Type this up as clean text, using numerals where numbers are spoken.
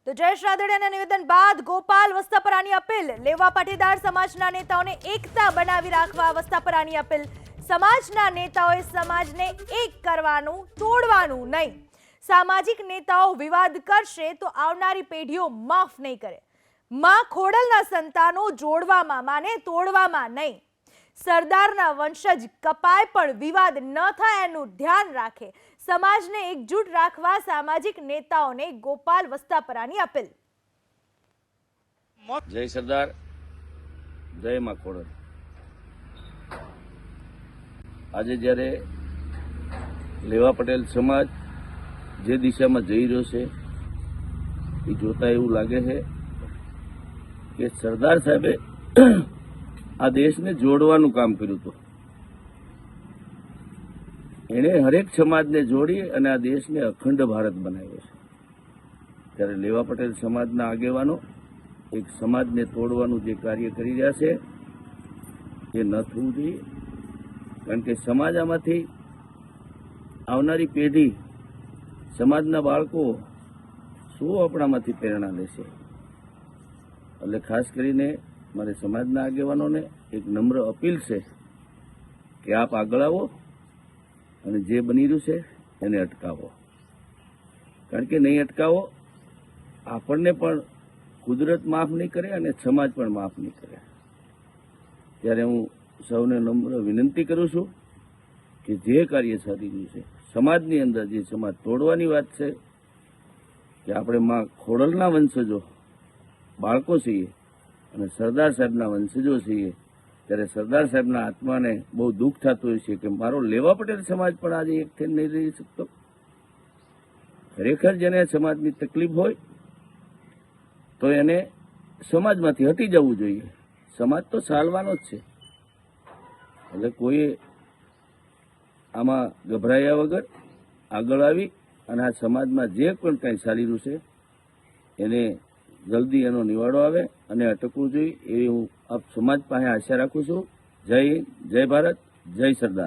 તો જયેશ રાદડિયાના નિવેદન બાદ ગોપાલ વસ્તાપરાની અપીલ, લેવા પાટીદાર સમાજના નેતાઓને એકતા બનાવી રાખવા વસ્તાપરાની અપીલ। સમાજના નેતાઓએ સમાજને એક કરવાનું, તોડવાનું નહીં। સામાજિક નેતાઓ વિવાદ કરશે તો આવનારી પેઢીઓ માફ નહીં કરે। માં ખોડલના સંતાનો જોડવામાં, માને તોડવામાં નહીં। સરદારના વંશજ કપાય પણ વિવાદ ન થાય એનું ધ્યાન રાખે। સમાજને એકજૂટ રાખવા સામાજિક નેતાઓને ગોપાલ વસ્તાપરાની અપીલ। જય સરદાર, જય માં ખોડલ। આજે જ્યારે લેવા પટેલ સમાજ જે દિશામાં જઈ રહ્યો છે એ જોતા એવું લાગે છે કે સરદાર સાહેબે આ દેશને જોડવાનું કામ કર્યું હતું। એણે હરેક સમાજને જોડી અને આ દેશને અખંડ ભારત બનાવ્યો છે। ત્યારે લેવા પટેલ સમાજના આગેવાનો એક સમાજને તોડવાનું જે કાર્ય કરી રહ્યા છે એ ન થવું જોઈએ, કારણ કે સમાજ આમાંથી આવનારી પેઢી, સમાજના બાળકો શું આપણામાંથી પ્રેરણા લેશે। એટલે ખાસ કરીને મારે સમાજના આગેવાનોને એક નમ્ર અપીલ છે કે આપ આગળ આવો અને જે બની રહ્યું છે એને અટકાવો, કારણ કે નહીં અટકાવો આપણને પણ કુદરત માફ નહીં કરે અને સમાજ પણ માફ નહીં કરે। ત્યારે હું સૌને નમ્ર વિનંતી કરું છું કે જે કાર્ય ચાલી રહ્યું છે સમાજની અંદર, જે સમાજ તોડવાની વાત છે, કે આપણે માં ખોડલના વંશજો બાળકો છીએ અને સરદાર સાહેબના વંશજો છીએ, ત્યારે સરદાર સાહેબના આત્માને બહુ દુઃખ થતું હોય છે કે મારો લેવા પટેલ સમાજ પણ આજે એક થઈને નહીં રહી શકતો। ખરેખર જેને સમાજની તકલીફ હોય તો એને સમાજમાંથી હટી જવું જોઈએ। સમાજ તો ચાલવાનો જ છે, એટલે કોઈએ આમાં ગભરાયા વગર આગળ આવી અને આ સમાજમાં જે પણ કંઈ ચાલી રહ્યું છે એને જલ્દી એનો નિવાડો આવે અને અટકવું જોઈએ એવી હું આપ સમાજ પાસે આશા રાખું છું। જય હિન્દ, જય ભારત, જય સરદાર।